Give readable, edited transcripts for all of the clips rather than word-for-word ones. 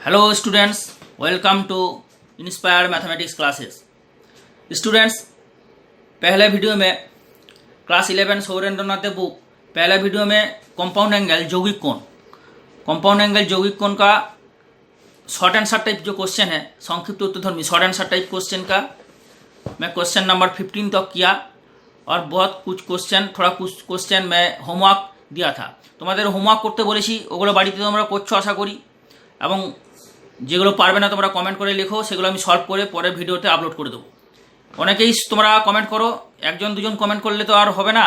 Hello students, welcome to inspire mathematics classes. Students, पहले video में class 11 Sourendranath book पहले video में कंपाउंड एंगल यौगिक कोण का शॉर्ट आंसर टाइप जो क्वेश्चन है, संक्षिप्त उत्तरधर्मी शॉर्ट आंसर टाइप क्वेश्चन का मैं क्वेश्चन नंबर 15 तक किया और बहुत कुछ क्वेश्चन मैं होमवर्क दिया था। তোমাদের হোমওয়ার্ক করতে বলেছি, ওগুলো বাড়িতে তোমরা করছো আশা করি, এবং যেগুলো পারবে না তোমরা কমেন্ট করে লেখো, সেগুলো আমি সলভ করে পরের ভিডিওতে আপলোড করে দেবো। অনেকেই তোমরা কমেন্ট করো, একজন দুজন কমেন্ট করলে তো আর হবে না,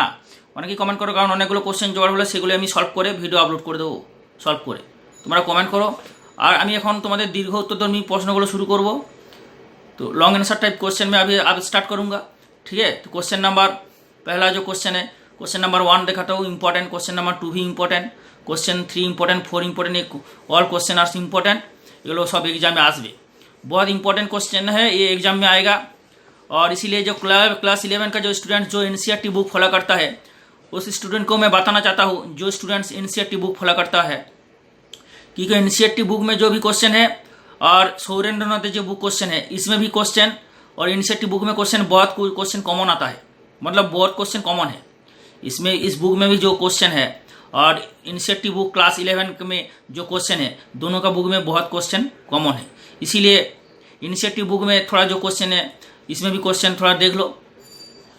অনেকেই কমেন্ট করো, কারণ অনেকগুলো কোশ্চেন জোগাড় হলে সেগুলো আমি সলভ করে ভিডিও আপলোড করে দেবো। সলভ করে তোমরা কমেন্ট করো। আর আমি এখন তোমাদের দীর্ঘ উত্তরধর্মী প্রশ্নগুলো শুরু করব। तो लॉन्ग आंसर टाइप क्वेश्चन में अभी अब स्टार्ट करूँगा, ठीक है। तो क्वेश्चन नंबर पहला जो क्वेश्चन है, क्वेश्चन नंबर 1 दिखाता हूँ इंपॉर्टेंट, क्वेश्चन नंबर 2 भी important, question 3 important, 4 important, all question are important. ये लोग सब एग्जाम में आसबे, बहुत इंपॉर्टेंट क्वेश्चन है, ये एग्जाम में आएगा। और इसीलिए जो क्लास 11 का जो स्टूडेंट जो एनसीईआरटी बुक फॉलो करता है, उस स्टूडेंट को मैं बताना चाहता हूँ, जो स्टूडेंट्स एनसीईआरटी बुक फॉलो करता है, क्योंकि एनसीईआरटी बुक में जो भी क्वेश्चन है और सौरेंद्रनाथ जो बुक क्वेश्चन है, इसमें भी क्वेश्चन और एनसीईआरटी बुक में क्वेश्चन बहुत क्वेश्चन कॉमन आता है, मतलब बहुत क्वेश्चन कॉमन है इसमें। इस बुक में भी जो क्वेश्चन है और एनसीईआरटी बुक क्लास 11 में जो क्वेश्चन है, दोनों का बुक में बहुत क्वेश्चन कॉमन है। इसीलिए एनसीईआरटी बुक में थोड़ा जो क्वेश्चन है, इसमें भी क्वेश्चन थोड़ा देख लो।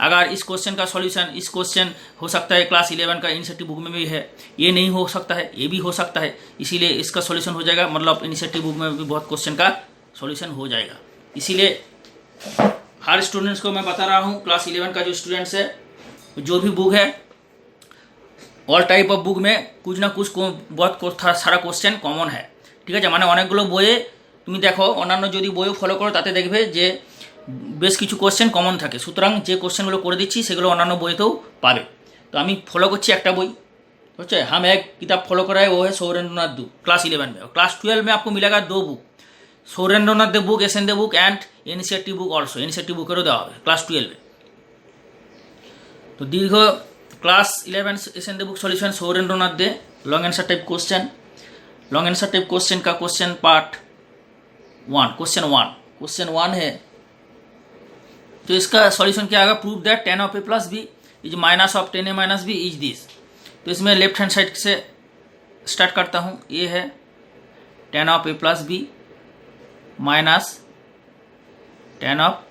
अगर इस क्वेश्चन का सॉल्यूशन, इस क्वेश्चन हो सकता है क्लास 11 का एनसीईआरटी बुक में भी है, ये नहीं हो सकता है, ये भी हो सकता है, इसीलिए इसका सॉल्यूशन हो जाएगा, मतलब एनसीईआरटी बुक में भी बहुत क्वेश्चन का सॉल्यूशन हो जाएगा। इसीलिए हर स्टूडेंट्स को मैं बता रहा हूँ, क्लास 11 का जो स्टूडेंट्स है, जो भी बुक है, ऑल टाइप ऑफ बुक में कुछ ना कुछ बहुत सारा क्वेश्चन कमन है, ঠিক আছে। মানে অনেকগুলো বইয়ে তুমি দেখো, অন্যান্য যদি বইও ফলো করো তাতে দেখবে যে বেশ কিছু কোশ্চেন কমন থাকে। সুতরাং যে কোশ্চেনগুলো করে দিচ্ছি সেগুলো অন্যান্য বইতেও পাবে। তো আমি ফলো করছি একটা বই, হচ্ছে हम एक किताब फॉलो कर रहे हैं, वो है सौरेंद्रनाथ बुक क्लास 11 में। और क्लास 12 में आपको मिलेगा 2 book, Saurendranath Dev book, S N Dev book and NCERT book also, NCERT बुकेরও দেওয়া হবে क्लास 12 में। तो दीर्घ class 11 S N Dev book solution Saurendranath Dey long answer type question. Long answer type question का क्वेश्चन पार्ट 1, क्वेश्चन 1 है। तो इसका सॉल्यूशन क्या आएगा, prove that tan of a plus b is minus of tan a minus b is this. तो इसमें left hand side से start करता हूँ, ये है tan of a plus B minus tan of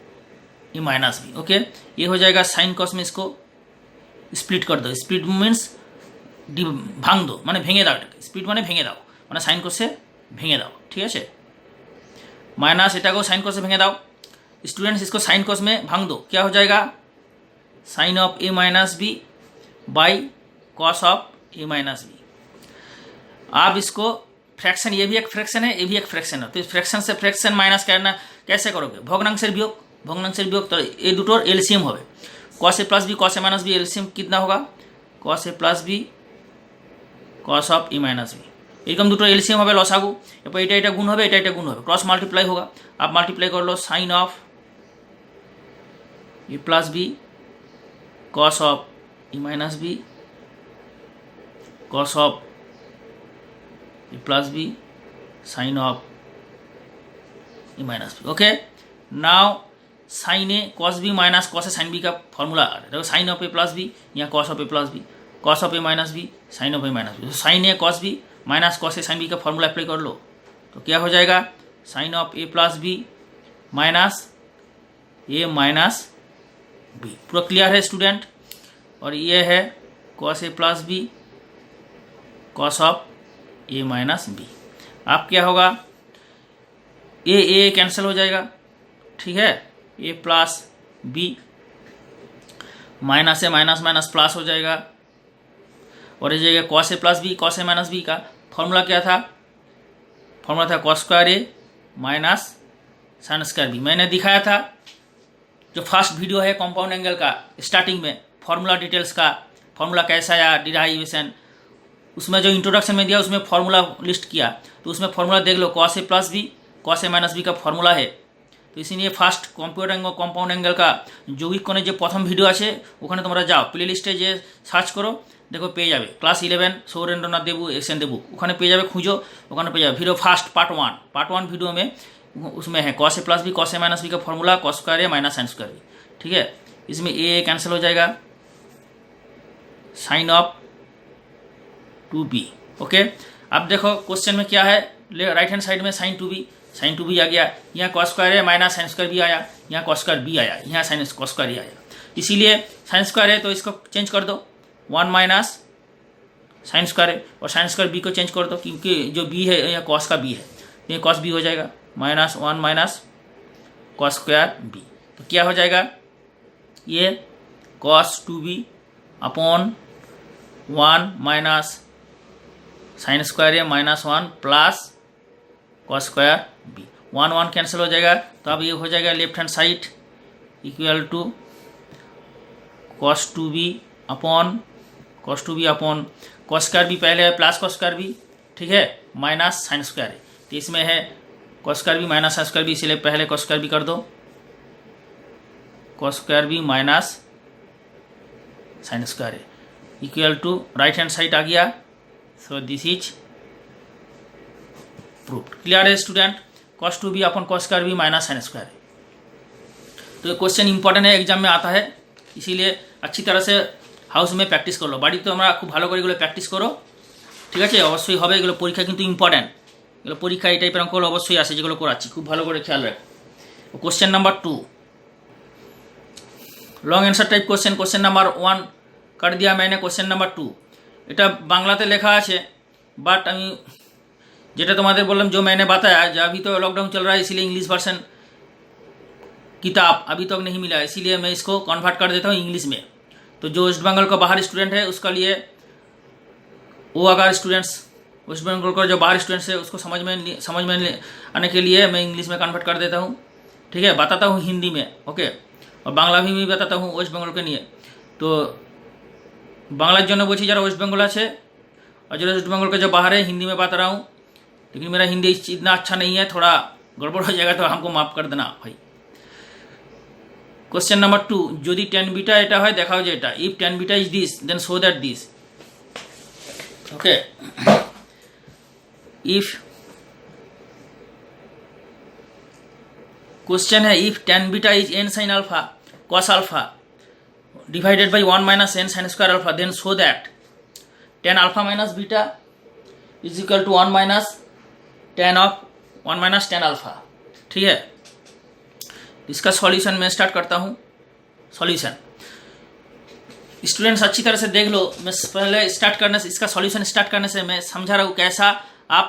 A minus B, okay. ये हो जाएगा साइन कॉस में, इसको स्प्लिट कर दो, स्प्लिट मीन्स भांग दो, माने भेंगे दाओ, स्प्लिट माने भेंगे दाओ, माने साइन कॉस से भेंगे दाओ, ठीक है। माइनस एटाको साइन कॉस से भेंगे दाओ। स्टूडेंट्स, इसको साइन कॉस में भांग दो, क्या हो जाएगा, sine of A minus B by cos of A minus B. आप इसको फ्रैक्शन, ये भी एक फ्रैक्शन है, ये भी एक फ्रैक्शन है, तो इस फ्रैक्शन से फ्रैक्शन माइनस करना कैसे करोगे, भग्नांशेर वियोग, तो ये दुटोर एलसीएम होवे, कॉस ए प्लस बी कॉस ए माइनस बी, एलसीएम कितना होगा, cos A plus B cos of A minus B, এরকম দুটো এলসিএম হবে, লসাগু, এরপর এটা গুণ হবে, এটা গুণ হবে, क्रॉस मल्टीप्लाई होगा। आप मल्टीप्लाई कर लो, sine of A plus B cos of A minus b cos of A plus b sine of A minus B, okay. Now sine A cos B minus cos A sine B का formula, देखो sine of A plus b या cos of A plus B, cos of A minus b sine of A minus b, sine A cos B minus cos A sine B का formula apply कर लो, तो क्या हो जाएगा, sine of A plus B minus A minus B. पूरा clear है student. और ये है cos A plus B cos of A minus B. अब क्या होगा, ए कैंसिल हो जाएगा, ठीक है, A plus B minus A minus minus plus हो जाएगा, और ये जगह कॉस ए प्लस बी कॉस ए माइनस बी का फॉर्मूला क्या था, फॉर्मूला था cos square a minus sine square B. मैंने दिखाया था जो फर्स्ट वीडियो है कंपाउंड एंगल का, स्टार्टिंग में फॉर्मूला डिटेल्स का, फॉर्मूला कैसा आया, डिराइवेशन, उसमें जो इंट्रोडक्शन में दिया उसमें फॉर्मूला लिस्ट किया, तो उसमें फॉर्मूला देख लो, cos A plus B cos A minus B का फॉर्मूला है। तो इसीलिए फार्स्ट कंपाउंड एंगल का যৌগিক কোণের যে প্রথম ভিডিও আছে ওখানে তোমরা যাও, প্লে লিস্টে যে সার্চ করো, দেখো পেয়ে যাবে class 11 Saurendranath Deb S N Deb ওখানে পেয়ে যাবে, খুঁজো ওখানে পেয়ে যাবে। Video first part one video में उसमें है कॉस ए प्लस बी कॉस ए माइनस बी का formula cos square a minus sine square b, ठीक है। इसमें ए कैंसिल हो जाएगा, साइन ऑफ 2b, ओके। अब देखो क्वेश्चन में क्या है, राइट हैंड साइड में साइन टू बी आ गया, यहाँ कॉस स्क्वायर है माइनस साइन स्क्वायर बी आया, यहाँ कॉस स्क्वायर बी आया, यहाँ साइन कॉस स्क्वायर ही आया। इसीलिए साइन स्क्वायर है तो इसको चेंज कर दो, 1 माइनस साइन स्क्वायर है, और साइन स्क्वायर बी को चेंज कर दो क्योंकि जो बी है यहाँ कॉस का बी है, ये कॉस बी हो जाएगा, -1 माइनस कॉस स्क्वायर बी। तो क्या हो जाएगा, ये cos 2b upon 1 minus sine square है -1 plus cos square B, 1 cancel हो जाएगा। तो अब ये हो जाएगा left hand side equal to cos 2b upon cos square B पहले है प्लस कॉस स्क्वायर बी, ठीक है, माइनस साइन स्क्वायर है। तो इसमें है cos square b minus sine square b, इसलिए पहले कॉस स्क्वायर बी कर दो, cos square b minus sine square है equal to right hand side आ गया। So this is proof. Clear है student, cos 2b upon cos square b minus sine square है। तो ये क्वेश्चन इंपॉर्टेंट है, एग्जाम में आता है, इसीलिए अच्छी तरह से হাউস में প্র্যাকটিস করলো, বাড়িতে তোমরা খুব ভালো করে এগুলো প্র্যাকটিস করো, ঠিক আছে। অবশ্যই হবে, এগুলো পরীক্ষা কিন্তু ইম্পর্ট্যান্ট, এগুলো পরীক্ষা এই টাইপের অঙ্কগুলো অবশ্যই আসে যেগুলো করাচ্ছি, খুব ভালো করে খেয়াল রাখো। Question number 2 long answer type question number 1 कर दिया मैंने, क्वेश्चन नंबर 2 এটা বাংলাতে লেখা আছে, বাট আমি যেটা তোমাদের বললাম जो मैंने बताया, जो अभी तो लॉकडाउन चल रहा है इसीलिए इंग्लिश वर्सन किताब अभी तक नहीं मिला, इसीलिए मैं इसको कन्वर्ट कर देता हूँ इंग्लिश में। तो जो वेस्ट बंगाल का बाहर स्टूडेंट है उसका लिए वो अगर स्टूडेंट्स वेस्ट बंगाल का जो बाहर स्टूडेंट्स है उसको समझ में आने के लिए मैं इंग्लिश में कन्वर्ट कर देता हूँ, ठीक है। बताता हूँ हिंदी में, ओके, और बांग्ला भी मैं बताता हूँ वेस्ट बंगाल के लिए। तो बांग्लार जन बोली जरा वेस्ट बंगाल है और जो वेस्ट बंगाल का जो बाहर है हिंदी में बता रहा हूँ, लेकिन मेरा हिंदी इतना अच्छा नहीं है, थोड़ा गड़बड़ हो जाएगा तो हमको माफ़ कर देना भाई। क्वेश्चन नंबर 2 যদি tan बीटा এটা হয় দেখাও যে এটা, if tan beta is this then show that this, okay। if question है if tan beta is n sin alpha cos alpha divided by 1 minus n sin square alpha then show that tan alpha minus beta is equal to 1 minus tan of 1 minus tan alpha, ठीक है। इसका solution मैं start करता हूँ। Solution students अच्छी तरह से देख लो, मैं पहले स्टार्ट करने से इसका सॉल्यूशन स्टार्ट करने से मैं समझा रहा हूँ कैसा आप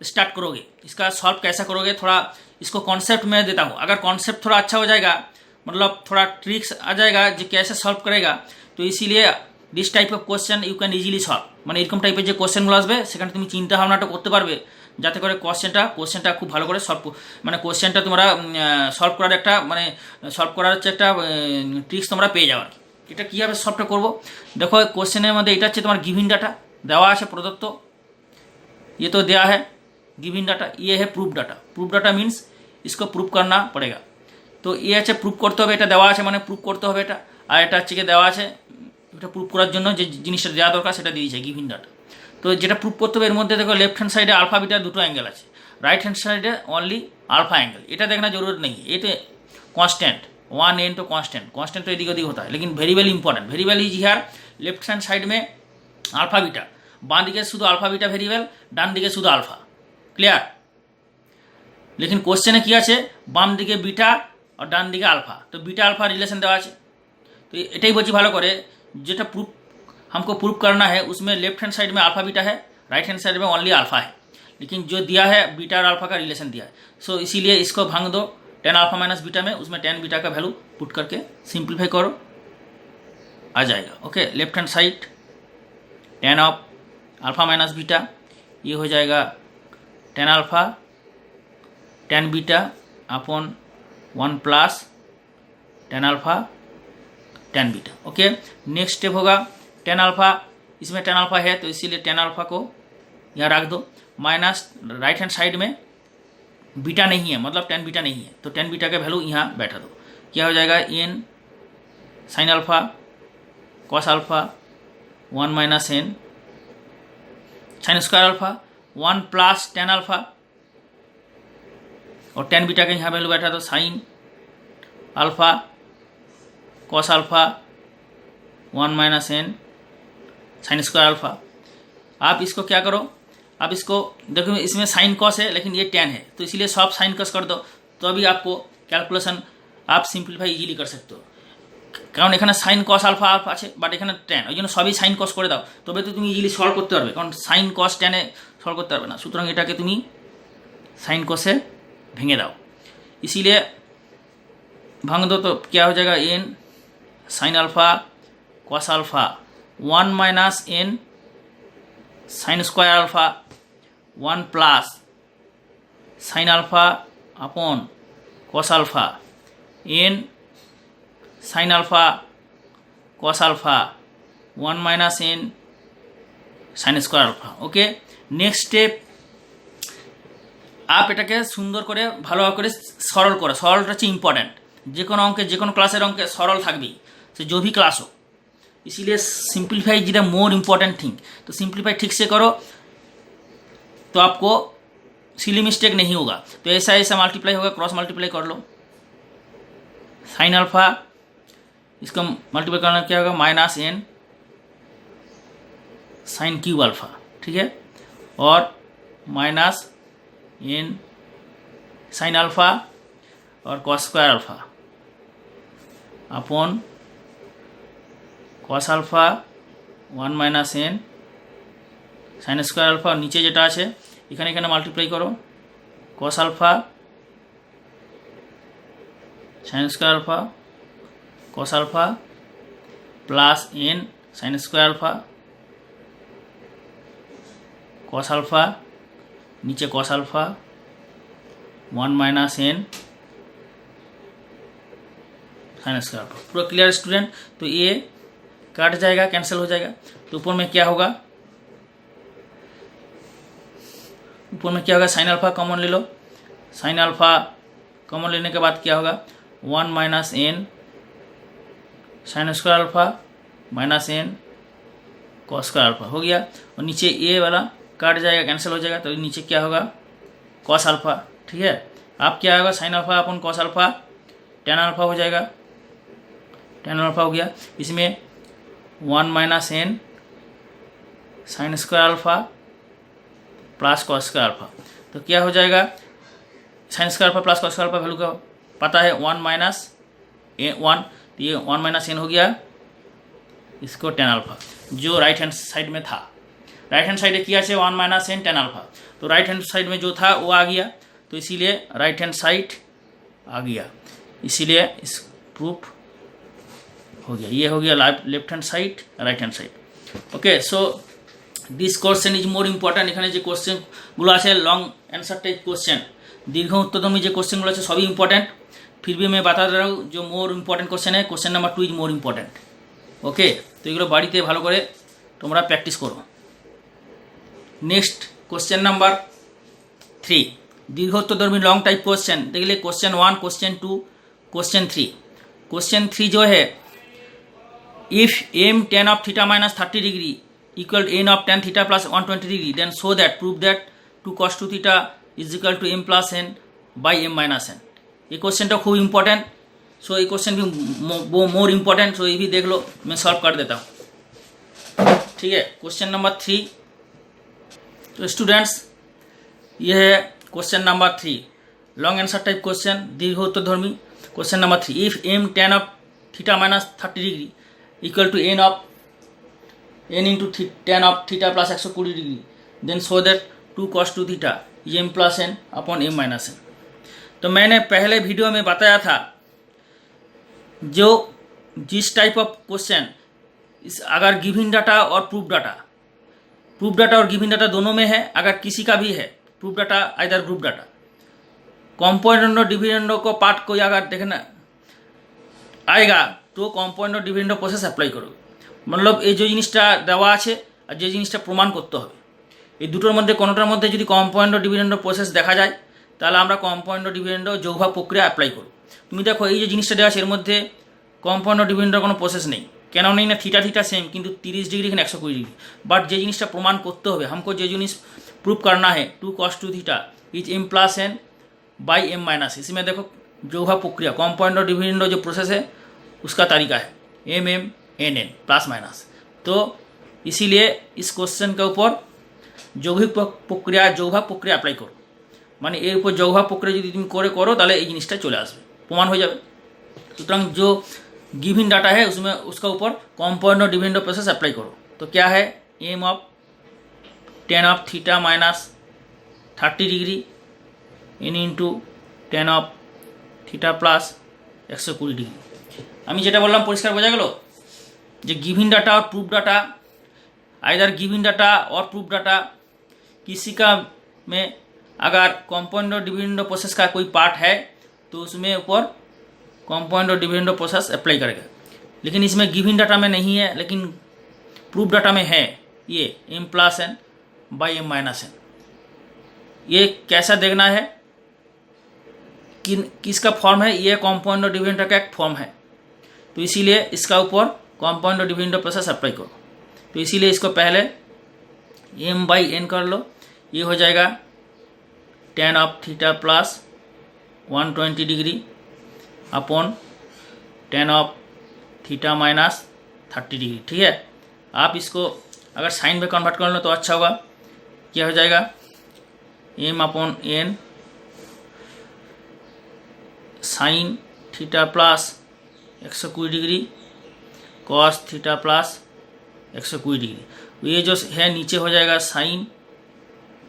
स्टार्ट करोगे, इसका सॉल्व कैसा करोगे, थोड़ा इसको कॉन्सेप्ट में देता हूँ। अगर कॉन्सेप्ट थोड़ा अच्छा हो जाएगा, मतलब थोड़ा ट्रिक्स आ जाएगा जो कैसे सॉल्व करेगा, तो इसीलिए this type of question you can easily solve, মানে এরকম টাইপের যে কোশ্চেনগুলো আসবে সেখানে তুমি চিন্তা ভাবনাটা করতে পারবে, যাতে করে কোশ্চেনটা খুব ভালো করে সলভ, মানে কোশ্চেনটা তোমরা সলভ করার একটা মানে সলভ করার হচ্ছে একটা ট্রিক্স তোমরা পেয়ে যাও। এটা কীভাবে সলভটা করবো দেখো, কোশ্চেনের মধ্যে এটা হচ্ছে তোমার गिवन डाटा দেওয়া আছে প্রদত্ত, ये तो दिया है गिवन डाटा, ये है प्रूफ डाटा मीन्स इसको प्रूफ करना पड़ेगा। तो ये হচ্ছে प्रूफ করতে হবে, এটা দেওয়া আছে মানে प्रूफ করতে হবে এটা, আর এটা হচ্ছে কি দেওয়া আছে এটা प्रूफ করার জন্য যে জিনিসটা দেওয়া দরকার সেটা দিয়েছে गिवन डाटा। तो যেটা प्रूफ করতে হবে এর মধ্যে দেখো लेफ्ट हैंड साइडে अल्फा बीटा দুটো অ্যাঙ্গেল আছে, राइट हैंड साइडে অনলি अल्फा एंगल, এটা देखना जरूरत नहीं है, ये तो कांस्टेंट 1n तो कांस्टेंट तो एदिक ओदिक होता है, लेकिन variable important, variable is here left hand side में अल्फा बीटा, बां दिके शुद्ध अल्फा बीटा वेरिएबल, डान दिके शुद्ध अल्फा, क्लियर। लेकिन क्वेश्चने কি আছে বাম দিকে बीटा और डान दिके अल्फा, तो बीटा अल्फा रिलेशन দেওয়া আছে। तो এটাই বলছি ভালো করে, যেটা प्रूफ हमको प्रूफ करना है उसमें लेफ्ट हैंड साइड में अल्फा बीटा है, राइट हैंड साइड में ओनली अल्फा है, लेकिन जो दिया है बीटा और अल्फा का रिलेशन दिया है। सो इसीलिए इसको भांग दो tan अल्फा माइनस बीटा में, उसमें tan बीटा का वैल्यू पुट करके सिंप्लीफाई करो, आ जाएगा। Okay, left hand side tan of alpha minus beta, ये हो जाएगा tan alpha tan beta upon 1 plus tan alpha tan beta. Okay, next step होगा tan अल्फा, इसमें tan अल्फा है तो इसीलिए tan अल्फा को यहाँ रख दो, माइनस राइट हैंड साइड में बीटा नहीं है मतलब tan बीटा नहीं है, तो tan बीटा का वैल्यू यहाँ बैठा दो, क्या हो जाएगा n sine alpha cos alpha 1 minus N sine square alpha 1 plus tan alpha और टेन बीटा का यहाँ वैल्यू बैठा तो sine alpha cos alpha 1 minus N sine square alpha. आप इसको क्या करो, आप इसको देखो इसमें साइन कॉस है लेकिन ये टेन है तो इसीलिए सब साइन कॉस कर दो तो अभी आपको कैलकुलेशन आप सिम्प्लीफाई इजिली कर सकते हो কারণ এখানে সাইন কস আলফা আলফা আছে বাট এখানে টেন ওই জন্য সবই সাইন কস করে দাও তবে তো তুমি ইজিলি সলভ করতে পারবে কারণ সাইন কস টেনে সলভ করতে পারবে না সুতরাং এটাকে তুমি साइन कसे भेंगे दाओ इसीलिए भांग दो तो क्या हो जाएगा N sine alpha cos alpha 1 minus N sine square alpha 1 plus sine alpha upon cos alpha N sine alpha cos alpha 1 minus N sine square alpha. Okay next step आप এটাকে সুন্দর করে ভালোভাবে করে সরল করো সরলটা হচ্ছে ইম্পর্টেন্ট যে কোনো অঙ্কে যে কোনো ক্লাসের অঙ্কে সরল থাকবেই से जो भी क्लास हो इसीलिए simplify is the more important thing तो सिंप्लीफाई ठीक से करो तो आपको सिली मिस्टेक नहीं होगा तो ऐसा ऐसा मल्टीप्लाई होगा क्रॉस मल्टीप्लाई कर लो साइन अल्फा इसका मल्टीप्लाई करना क्या होगा minus N sine cube alpha ठीक है और माइनस एन साइन अल्फा और cos square alpha upon cos alpha 1 minus N sine square alpha और नीचे जेटा आछे एखाने एखाने मल्टीप्लाई करो cos alpha sine square alpha cos alpha plus n sine square alpha cos alpha नीचे cos alpha 1 minus N sine square alpha. पूरा clear student. तो ये कट जाएगा कैंसिल हो जाएगा तो ऊपर में क्या होगा साइन अल्फा कॉमन ले लो साइन अल्फा कॉमन लेने के बाद क्या होगा 1 minus N sine square alpha minus N cos square alpha हो गया और नीचे ए वाला काट जाएगा कैंसिल हो जाएगा तो नीचे क्या होगा कॉस अल्फा ठीक है। आप क्या होगा sine alpha upon cos alpha tan alpha हो जाएगा टेन अल्फा हो गया इसमें 1 minus N sine square alpha plus cos square alpha तो क्या हो जाएगा sine square alpha plus cos square alpha value का पता है 1 माइनस एन 1 तो ये 1 माइनस एन हो गया इसको टेन अल्फा जो राइट हैंड साइड में था राइट हैंड साइड किया है 1 माइनस एन टेन अल्फा तो राइट हैंड साइड में जो था वो आ गया तो इसीलिए राइट हैंड साइड आ गया इसीलिए इस प्रूफ हो गया ये हो गया left hand side right hand side. Okay so this question is more important এখানে যে কোশ্চেনগুলো আছে লং आंसर टाइप क्वेश्चन दीर्घ उत्तरधर्मी जो क्वेश्चन আছে सभी इम्पॉर्टेंट फिर भी मैं बता रहा हूँ जो मोर इम्पॉर्टेंट क्वेश्चन है question number 2 is more important. Okay तो এগুলো বাড়িতে ভালো করে তোমরা প্র্যাকটিস করো। नेक्स्ट क्वेश्चन नंबर 3 दीर्घोत्तरधर्मी लॉन्ग टाइप क्वेश्चन देख ले क्वेश्चन 1 क्वेश्चन 2 क्वेश्चन 3 क्वेश्चन 3 जो है if M tan of theta minus 30 degree equal N of tan theta plus 120 degree then show that prove that 2 cos 2 theta is equal to M plus N by M minus N. ये question तो खूब important so ये question भी वो मोर important सो ये भी देख लो मैं सॉल्व कर देता हूँ ठीक है। क्वेश्चन नंबर 3 तो स्टूडेंट्स ये है question number 3 long answer type question दीर्घोत्तरधर्मी question number 3 if M tan of theta minus 30 degree equal to n into tan of theta plus 120 degree then show that 2 cos 2 theta m plus n upon m minus n. तो मैंने पहले video में बताया था जो जिस type of question अगर given data और प्रूफ डाटा और गिवन डाटा दोनों में है अगर किसी का भी है proof data either group data component और डिविडेंड को पार्ट को अगर देखना आएगा तो कॉम्पोनेंट और डिविडेंड प्रोसेस अप्लाई करो मतलब ये जो जिनिसटा देवा आछे और जो जिनिसटा प्रमाण करते হবে এই দুটোর মধ্যে কোনোটার মধ্যে যদি কম্পাউন্ড और ডিভিডেন্ড প্রসেস দেখা যায় তাহলে আমরা কম্পাউন্ড और ডিভিডেন্ড যোগভাগ প্রক্রিয়া অ্যাপ্লাই করব। তুমি দেখো এই যে জিনিসটা দেওয়া আছে এর মধ্যে কম্পাউন্ড और ডিভিডেন্ড কোনো প্রসেস নেই কেন নেই না থিটা থিটা সেম, কিন্তু 30 डिग्री এখানে 120 डिग्री। বাট যে জিনিসটা প্রমাণ করতে হবে, हमको जो जिनिस प्रूव करना है 2 cos 2 theta is m plus n by m minus. इसमें देखो जोहा प्रक्रिया कॉम्पाउंड और डिविडेंड जो प्रोसेस है उसका तरीका है m m n n plus minus. तो इसीलिए इस क्वेश्चन के ऊपर যৌগিক প্রক্রিয়া যৌগা প্রক্রিয়া অ্যাপ্লাই করো, মানে এর উপর যৌগা প্রক্রিয়া যদি তুমি করো তাহলে এই জিনিসটা চলে আসবে, প্রমাণ হয়ে যাবে। সুতরাং जो गिवन डाटा है उसमें उसका ऊपर कॉम्पाउंड और डिविडेंड प्रोसेस अप्लाई करो। तो क्या है m of tan of theta minus 30 degree n into tan of theta plus 120 degree. আমি যেটা বললাম পরিষ্কার বোঝা গেল যে गिवन डाटा और proof data, either given data और प्रूफ डाटा किसी का में अगर कॉम्पाउंड और डिविडेंड प्रोसेस का कोई पार्ट है तो उसमें ऊपर कॉम्पाउंड और डिविडेंड प्रोसेस अप्लाई करेगा। लेकिन इसमें गिवन डाटा में नहीं है, लेकिन प्रूफ डाटा में है ये m plus n by m minus n। ये कैसा देखना है, किसका फॉर्म है, ये कॉम्पाउंड और डिविडेंड का एक फॉर्म है। तो इसीलिए इसका ऊपर कॉम्पाउंड और डिविडेंड प्रोसेस अप्लाई करो। तो इसीलिए इसको पहले m बाई n कर लो, ये हो जाएगा tan of theta plus 120 degree upon tan of theta minus 30 degree. ठीक है, आप इसको अगर साइन में कन्वर्ट कर लो तो अच्छा होगा। क्या हो जाएगा m upon n sign theta plus 120 degree cos theta plus 120 degree. ये जो है नीचे हो जाएगा साइन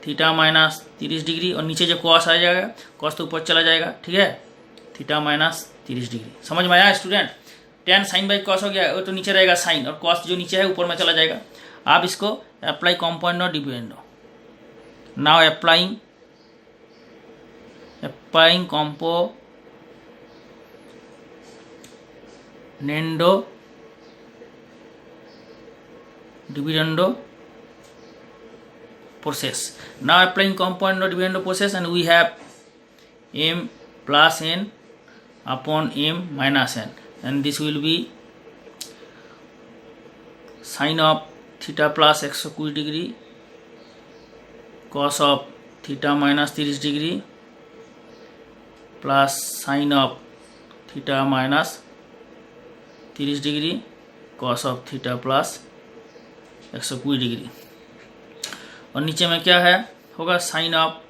थीटा माइनस 30 डिग्री और नीचे जो कॉस आ जाएगा, कॉस तो ऊपर चला जाएगा। ठीक है, थीटा माइनस 30 डिग्री। समझ में आया student? tan sine by cos हो गया, वो तो नीचे रहेगा साइन, और कॉस जो नीचे है ऊपर में चला जाएगा। आप इसको अप्लाई कॉम्पाउंड और dividend. Now applying componendo dividendo process. Now applying compound or dividend process, and we have m plus n upon m minus n, and this will be sin of theta plus 120 degree cos of theta minus 30 degree plus sin of theta minus 30 degree cos of theta plus 120 degree. और नीचे में क्या है होगा sine of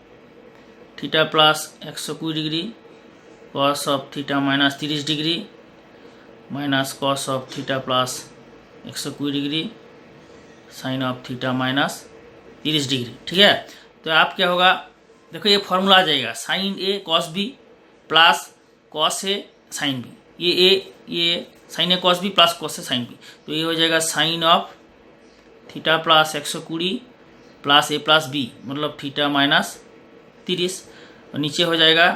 theta plus 120 degree cos of theta minus 30 degree minus cos of theta plus 120 degree sine of theta minus 30 degree. ठीक है, तो आप क्या होगा, देखो ये फॉर्मूला आ जाएगा साइन ए कॉस बी प्लस कॉस ए साइन बी। ये साइन ए कॉस बी प्लस कॉस ए साइन बी, तो ये हो जाएगा sine of theta plus 120 plus A plus B, मतलब थीटा माइनस 30, और नीचे हो जाएगा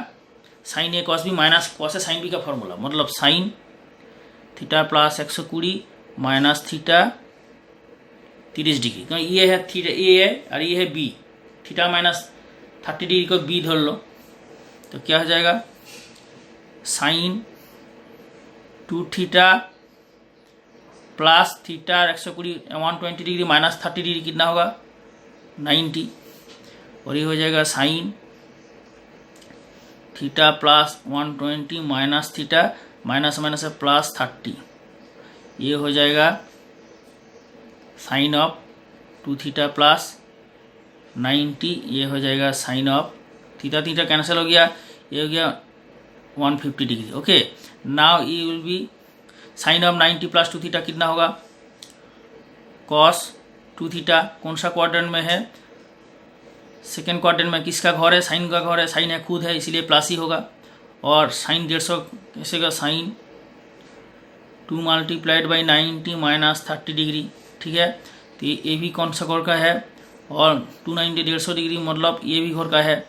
साइन ए कॉस बी माइनस कॉस ए साइन बी का फॉर्मूला, मतलब sine theta plus 120 minus theta 30 degree. तो ये है थीटा ए है और ये है बी, थीटा माइनस 30 डिग्री को बी धर लो, तो क्या हो जाएगा sine 2 theta plus theta 120 degree minus 30 degree कितना होगा 90, और ये हो जाएगा sine theta plus 120 minus theta minus minus है प्लस 30, ये हो जाएगा साइन ऑफ 2 थीटा प्लस 90, ये हो जाएगा sine of theta theta cancel हो गया, ये हो गया 150 डिग्री। ओके, नाउ ये will be sine of 90 plus 2 theta कितना होगा कॉस 2 थीटा। कौन सा क्वाड्रेंट में है, सेकेंड क्वाड्रेंट में। किसका घर है, साइन का घर है, साइन है खुद है इसलिए प्लस ही होगा। और साइन 150 कैसे का sine 2 multiplied by 90 minus 30 degree. ठीक है, तो ये भी कौन सा घर का है, और 290 150 डिग्री मतलब ये भी घर का है,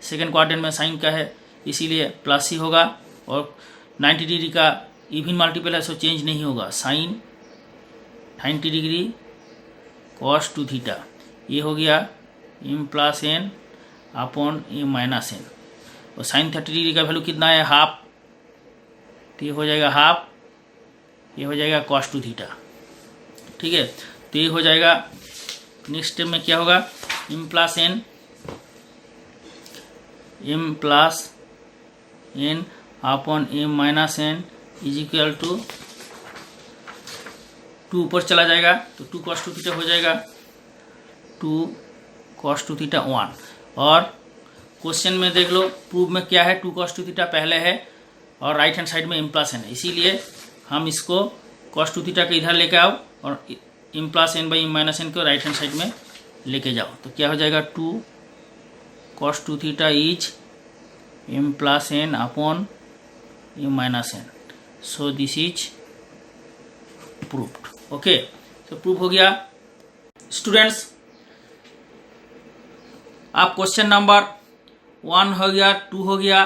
सेकेंड क्वाड्रेंट में साइन का है इसीलिए प्लस ही होगा। और 90 डिग्री का इवन मल्टीपल है सो चेंज नहीं होगा, साइन 90 डिग्री कॉस 2 थीटा, ये हो गया m plus n upon m minus n। और साइन 30 डिग्री का वैल्यू कितना है हाफ, तो ये हो जाएगा हाफ ये हो जाएगा cos 2 थीटा। ठीक है, तो ये हो जाएगा। नेक्स्ट स्टेप में क्या होगा, m plus n upon m minus n is equal to 2 ऊपर चला जाएगा तो 2 cos 2 थीटा हो जाएगा, 2 cos 2 थीटा 1। और क्वेश्चन में देख लो प्रूफ में क्या है, 2 cos 2 थीटा पहले है और राइट हैंड साइड में m प्लस n है, इसीलिए हम इसको cos 2 थीटा के इधर लेके आओ और m plus n by m minus n को राइट हैंड साइड में लेके जाओ। तो क्या हो जाएगा, 2 cos 2 theta is m plus n upon m minus n। So this is proofed. Okay, तो प्रूफ हो गया। स्टूडेंट्स, आप क्वेश्चन नंबर 1 हो गया, 2 हो गया,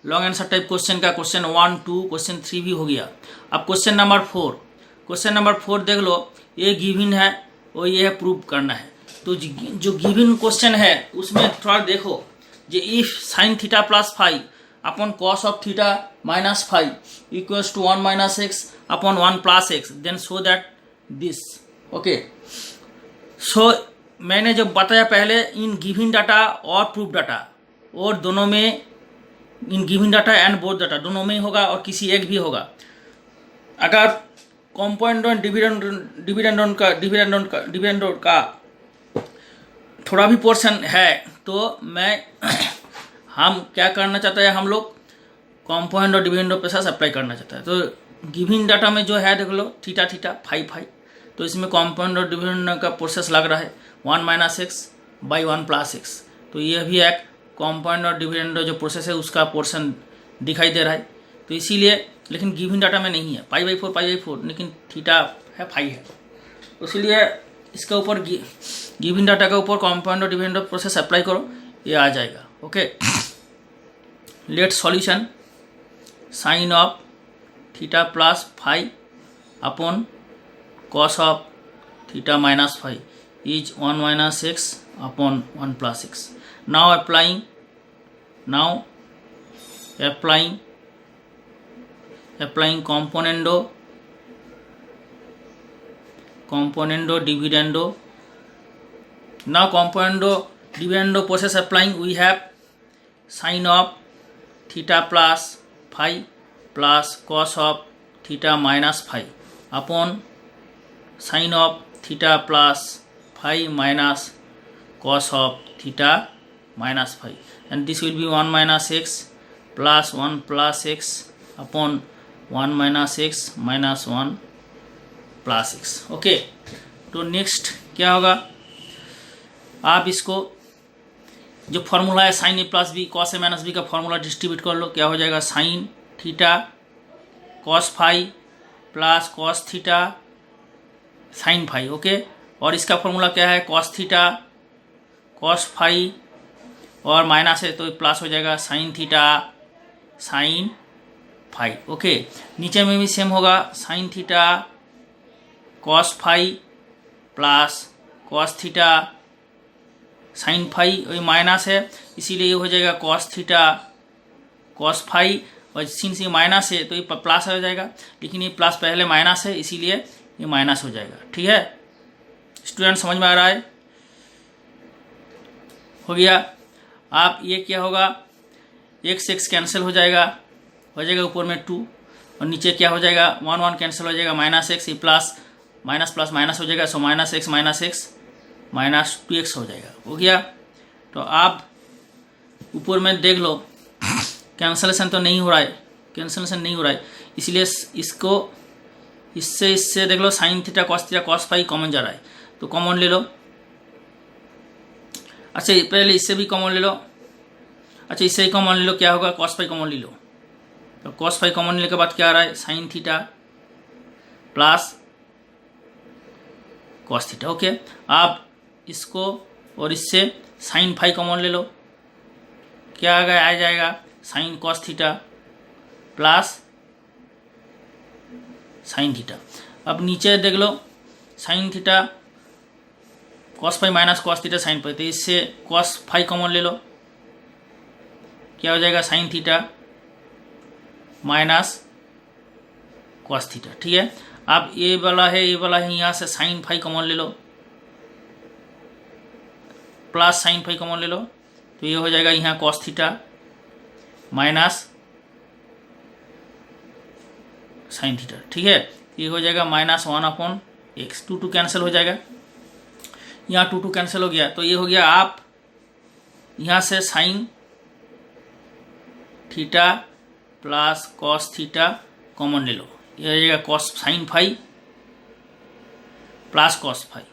लॉन्ग आंसर टाइप क्वेश्चन का क्वेश्चन 1, 2, क्वेश्चन 3 भी हो गया। अब क्वेश्चन नंबर 4, क्वेश्चन नंबर 4 देख लो, ये गिवन है और ये है प्रूफ करना है। तो जो गिवन क्वेश्चन है उसमें थोड़ा देखो, जो if sine theta plus five upon cos of theta minus five equals to 1 minus x upon 1 plus x, then show that this. Okay, so मैंने जो बताया पहले, इन गिवन डाटा और प्रूफ डाटा और दोनों में, in given data and both data दोनों में ही होगा और किसी एक भी होगा। अगर कंपाउंड और डिविडेंड का थोड़ा भी पोर्शन है तो हम क्या करना चाहता है, हम लोग कंपाउंड और डिविडेंड प्रोसेस अप्लाई करना चाहता है। तो गिवन डाटा में जो है देख लो, थीटा थीटा फाइव फाइव, तो इसमें कंपाउंड और डिविडेंड का प्रोसेस लग रहा है 1 minus x by 1 plus x. तो यह भी एक कंपाउंड और डिविडेंड जो प्रोसेस है उसका पोर्शन दिखाई दे रहा है। तो इसीलिए, लेकिन गिवन डाटा में नहीं है, पाई बाई फोर, लेकिन थीटा है 5 है, तो इसलिए इसके ऊपर गिवन डाटा के ऊपर कंपाउंड और डिविडेंड प्रोसेस अप्लाई करो, ये आ जाएगा। Okay, let solution, sine of theta plus 5 upon cos of theta minus 5 is 1 minus x upon 1 plus x. Now applying componendo dividendo. Now componendo dividendo process applying, we have sin of theta plus phi plus cos of theta minus phi upon sin of theta plus phi minus cos of theta minus phi, and this will be 1 minus x plus 1 plus x upon 1 minus x minus 1 plus x. Okay, तो next क्या होगा, आप इसको जो formula है sine A plus B cos A minus B का formula distribute कर लो। क्या हो जाएगा, sine theta cos phi plus cos theta sine phi. Okay, और इसका फॉर्मूला क्या है, कॉस थीटा कॉस फाई और माइनस है तो प्लस हो जाएगा sine theta sine phi. Okay, नीचे में भी सेम होगा, sine theta cos phi plus cos theta sine phi, वही माइनस है इसीलिए ये हो जाएगा कॉस थीटा कॉस फाई, और सिंस ये माइनस है तो ये प्लस हो जाएगा, लेकिन ये प्लस पहले माइनस है इसीलिए ये माइनस हो जाएगा। ठीक है स्टूडेंट, समझ में आ रहा है, हो गया। आप ये क्या होगा, एक्स एक्स कैंसिल हो जाएगा ऊपर में 2 और नीचे क्या हो जाएगा, 1 1 कैंसिल हो जाएगा, माइनस एक्स, ये प्लस माइनस हो जाएगा, so minus x minus 2x हो जाएगा। हो गया, तो आप ऊपर में देख लो कैंसलेशन तो नहीं हो रहा है, इसलिए इसको इससे देख लो, sine theta cos phi common जा रहा है तो कॉमन ले लो। अच्छा पहले इससे भी कॉमन ले लो, अच्छा इससे ही कॉमन ले लो, क्या होगा, कॉस फाई कॉमन ले लो। तो कॉस फाई कॉमन लेने के बाद क्या आ रहा है, sign theta plus cos theta. Okay, आप इसको और इससे साइन फाई कॉमन ले लो, क्या आ जाएगा, sine cos theta plus sine theta. अब नीचे देख लो, sine theta cos phi minus cos theta sine phi, तो इससे कॉस फाई कॉमन ले लो, क्या हो जाएगा, sine theta minus cos theta. ठीक है, अब ये वाला है यहाँ से साइन फाई कॉमन ले लो, प्लस साइन फाई कॉमन ले लो, तो ये हो जाएगा यहाँ cos theta minus sine theta. ठीक है, ये हो जाएगा -1/x, 2 कैंसिल हो जाएगा, यहाँ 2 कैंसिल हो गया, तो ये हो गया। आप यहाँ से sine theta plus cos theta common ले लो, ये हो जाएगा cos sine phi plus cos phi.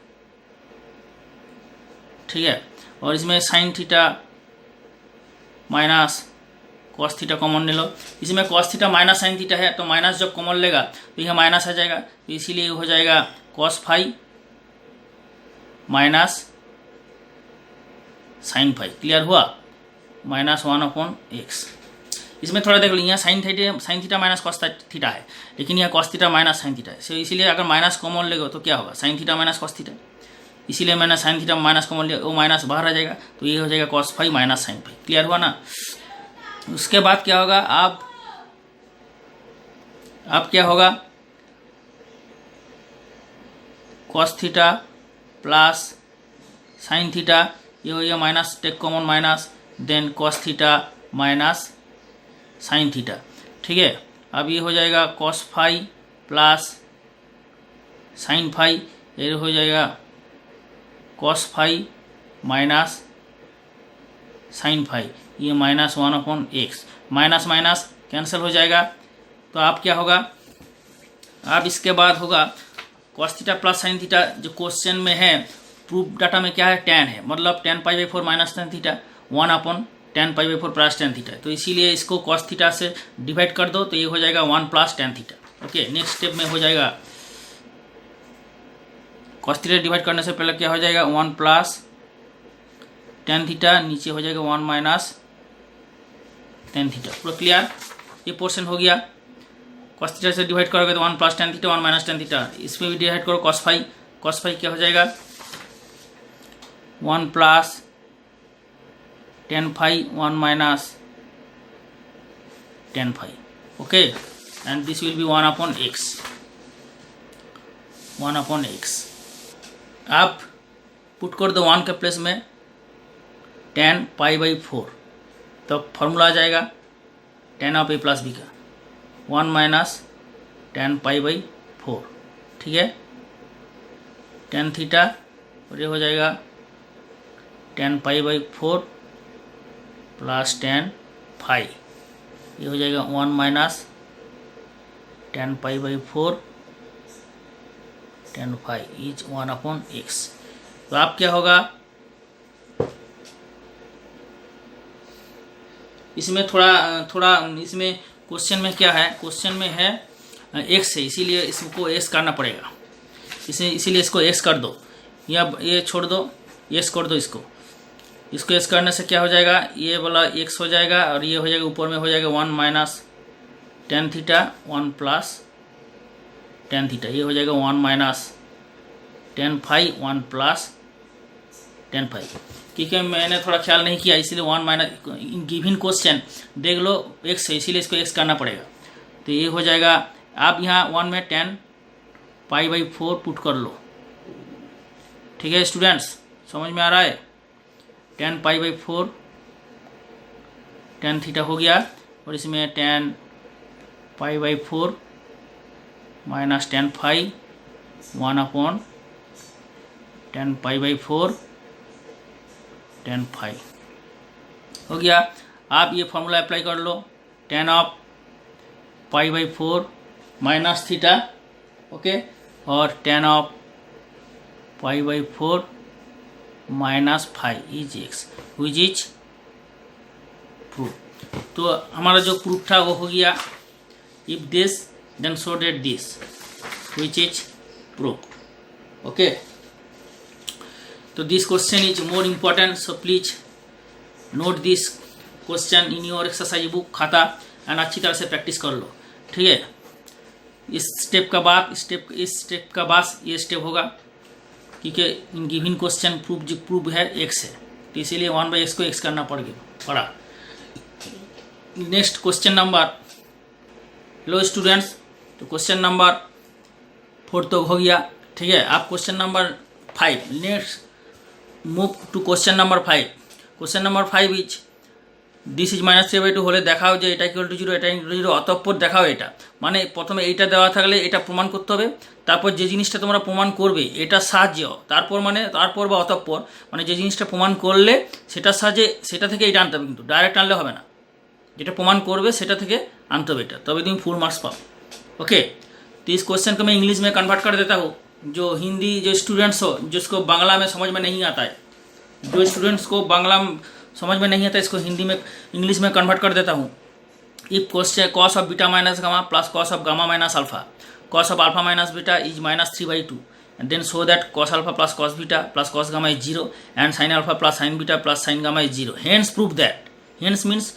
ठीक है, और इसमें sine theta minus cos theta common ले लो, इसमें cos theta minus sine theta है, तो माइनस जब कॉमन लेगा तो यह माइनस आ जाएगा, तो इसीलिए हो जाएगा cos phi minus sine phi. Clear हुआ? -1/x। इसमें थोड़ा देख लो, यहाँ sine theta minus cos theta है, लेकिन यहाँ cos theta minus sine theta है, सो इसीलिए अगर माइनस कॉमन लेगा तो क्या होगा, sine theta minus cos theta, इसीलिए मैंने साइन थीटा माइनस कॉमन लिया, वो माइनस बाहर आ जाएगा, तो ये हो जाएगा cos phi minus sine phi. Clear हुआ ना? उसके बाद क्या होगा, अब क्या होगा, cos theta plus sine theta, ये हो गया minus, take common minus, then cos theta minus sine theta. ठीक है, अब ये हो जाएगा cos phi plus sine phi, ये हो जाएगा cos phi minus sine phi, ये -1/x, माइनस माइनस कैंसिल हो जाएगा, तो आप क्या होगा, अब इसके बाद होगा cos theta plus sine theta, जो क्वेश्चन में है प्रूफ डाटा में क्या है, tan है, मतलब tan π/4 minus tan theta 1/tan π/4 plus tan theta, तो इसीलिए इसको कॉस थीटा से डिवाइड कर दो, तो ये हो जाएगा 1 + tan theta. Okay, next step में हो जाएगा कॉस थीटा डिवाइड करने से पहले क्या हो जाएगा, 1 + tan थीटा, नीचे हो जाएगा 1 - tan थीटा। पूरा क्लियर? ये पोर्शन हो गया। कॉस थीटा से डिवाइड करोगे तो 1 + tan थीटा 1 - tan थीटा, इसमें भी डिवाइड करो कॉस फाई क्या हो जाएगा, 1 + tan phi 1 - tan phi. Okay, and this will be 1/x, 1/x। आप पुट कर दो 1 के प्लेस में tan π/4, तो फॉर्मूला आ जाएगा tan ऑफ a + b का 1 - tan π/4। ठीक है, tan थीटा, और ये हो जाएगा tan π/4 प्लस tan फाई, ये हो जाएगा 1 - tan π/4 tan phi is 1/x। तो आप क्या होगा, इसमें थोड़ा इसमें क्वेश्चन में क्या है, क्वेश्चन में है x है, इसीलिए इसको x करना पड़ेगा, इसीलिए इसको x कर दो, या ये छोड़ दो, x कर दो, इसको x करने से क्या हो जाएगा, ये वाला x हो जाएगा, और ये हो जाएगा ऊपर में हो जाएगा 1 - tan थीटा 1 + tan थीटा, ये हो जाएगा 1 - tan फाई 1 + tan फाई। क्योंकि मैंने थोड़ा ख्याल नहीं किया, इसीलिए 1 - गिवन क्वेश्चन देख लो x है, इसीलिए इसको x करना पड़ेगा, तो ये हो जाएगा। आप यहाँ 1 में tan π/4 पुट कर लो। ठीक है स्टूडेंट्स, समझ में आ रहा है? tan π/4 tan थीटा हो गया, और इसमें tan π/4 minus tan phi 1/tan π/4 tan phi हो गया। आप ये फॉर्मूला अप्लाई कर लो, tan of π/4 minus theta, okay, और tan of π/4 minus phi is x, which is proof. तो हमारा जो प्रूफ था वो हो गया, if this then so that this, which is proof. Okay, तो this question is more important, so please note this question in your exercise book, खाता, and अच्छी तरह से प्रैक्टिस कर लो। ठीक है, इस स्टेप का बाद ये स्टेप होगा, क्योंकि इन गिवन क्वेश्चन प्रूफ है x है, तो इसीलिए 1/x को x करना पड़ा। Next question number, hello students, तो क्वेश्चन नंबर 4 तो हो गया, ठीक है। आप question number 5 next move to question number 5। Question number 5 is this is -3/2 হলে দেখাও যে এটা ইকুয়াল টু 0, এটা ইকুয়াল টু 0, অতঃপর দেখাও এটা। মানে প্রথমে এইটা দেওয়া থাকলে এটা প্রমাণ করতে হবে, তারপর যে জিনিসটা তোমরা প্রমাণ করবে এটার সাহায্যে, তারপর মানে তারপর বা অতঃপর মানে যে জিনিসটা প্রমাণ করলে সেটার সাহায্যে সেটা থেকে এটা আনতে হবে, কিন্তু ডাইরেক্ট আনলে হবে না, যেটা प्रमाण করবে সেটা থেকে আনতে হবে এটা, তবে তুমি ফুল मार्क्स पाओ। ओके, तो इस क्वेश्चन को मैं इंग्लिश में कन्वर्ट कर देता हूँ। जो हिंदी जो स्टूडेंट्स हो जिसको बांग्ला में समझ में नहीं आता है, जो स्टूडेंट्स को बांग्ला समझ में नहीं आता इसको हिंदी में इंग्लिश में कन्वर्ट कर देता हूँ। If question cos of beta minus gamma plus cos of gamma minus alpha, cos of alpha minus beta is -3/2 and then show that cos alpha plus cos beta plus cos gamma is 0 and sin alpha plus sin beta plus sin gamma is 0. Hence prove that. Hence means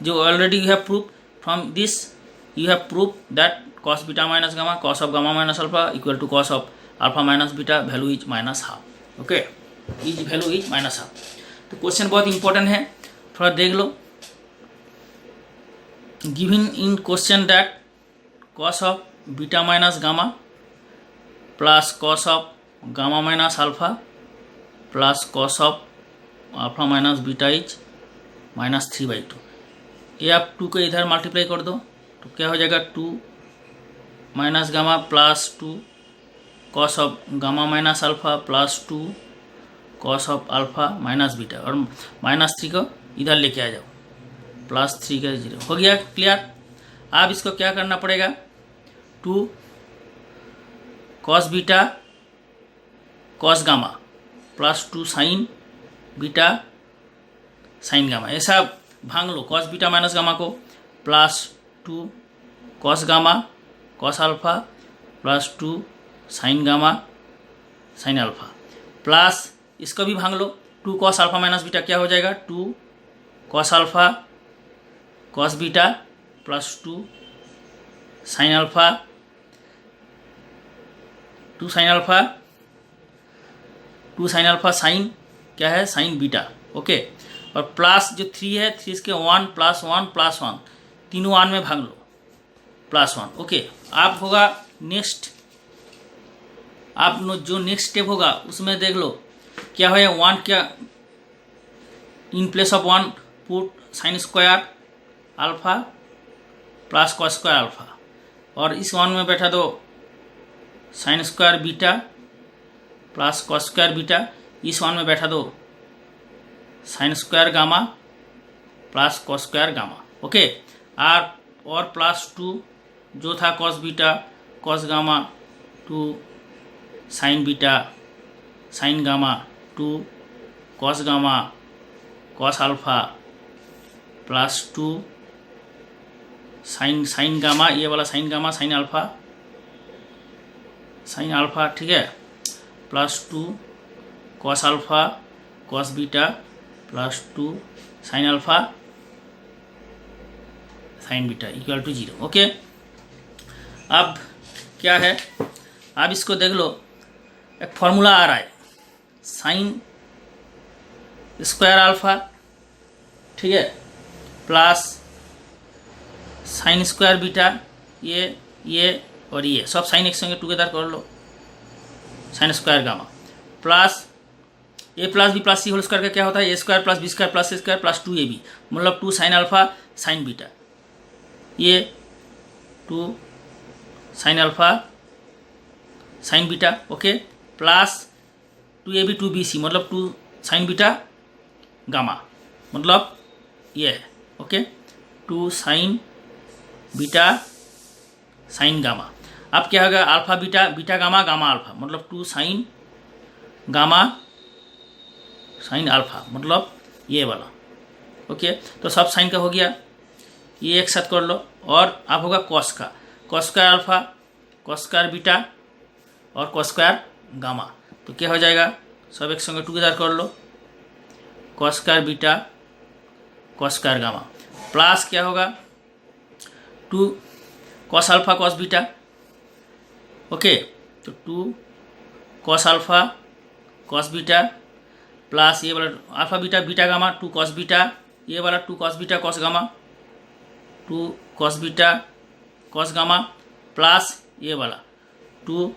जो already you have proved from this, you have proved that cos beta minus gamma cos of gamma minus alpha equal to cos of alpha minus beta, value is -half. Okay, is value is -half। तो question बहुत important है, थोड़ा देख लो। Given in question that cos of beta minus gamma plus cos of gamma minus alpha plus cos of alpha minus beta is -3/2। ये आप 2 को इधर मल्टीप्लाई कर दो तो क्या हो जाएगा 2 minus gamma plus 2 cos of gamma minus alpha plus 2 cos of alpha minus beta, और -3 को इधर लेके आ जाओ, +3 का 0 हो गया। क्लियर। अब इसको क्या करना पड़ेगा, 2 cos beta cos gamma plus 2 sign beta sine gamma, ऐसा भांग लो। कॉस बीटा माइनस गामा को plus 2 cos gamma cos alpha plus 2 sign gamma sine alpha, plus इसको भी भांग लो। 2 कॉस अल्फा माइनस बीटा क्या हो जाएगा, 2 cos alpha cos beta plus 2 sine alpha 2 sine alpha 2 sine alpha sign क्या है sign beta. Okay, और plus जो 3 है 3 इसके 1 + 1 + 1 तीनों 1 में भाग लो +1। ओके, आप होगा नेक्स्ट, आप जो नेक्स्ट स्टेप होगा उसमें देख लो क्या है। 1 क्या in place of 1 put sign square alpha plus cos square alpha, और इस 1 में बैठा दो sine square beta plus cos square beta, इस 1 में बैठा दो sign square gamma plus cos square gamma. Okay, और प्लस 2 जो था cos beta cos gamma 2 sign beta sine gamma 2 cos gamma cos alpha plus 2 sign gamma, ये वाला sign gamma sine alpha, ठीक है, plus 2 cos alpha cos beta plus 2 sine alpha sine beta equal to 0। Okay, अब क्या है, अब इसको देख लो, एक फॉर्मूला आ रहा है साइन स्क्वायर अल्फा, ठीक है, प्लस साइन स्क्वायर बीटा, ये और ये सब साइन एक संगे टुगेदर कर लो, sine square gamma plus a plus b plus c whole square का क्या होता है, a² + b² + c² + 2ab, मतलब 2 साइन अल्फा साइन बीटा, ये 2 sine alpha sine beta. Okay, plus 2ab 2bc मतलब 2 साइन बीटा गामा, मतलब ये है। Okay, 2 sign beta sine gamma. अब क्या होगा, alpha beta beta gamma gamma alpha, मतलब 2 साइन गामा साइन अल्फा, मतलब ये वाला। ओके, तो सब साइन का हो गया, ये एक साथ कर लो, और अब होगा कॉस का, cos square alpha cos square beta और कॉस स्क्वायर गामा, तो क्या हो जाएगा, सब एक संगे टुगेदर कर लो, cos square beta cos square gamma, plus क्या होगा 2 cos alpha cos beta. Okay, तो 2 cos alpha cos beta plus ये वाला alpha beta beta gamma 2 cos beta, ये वाला 2 cos beta cos gamma 2 cos beta cos gamma, plus ये वाला 2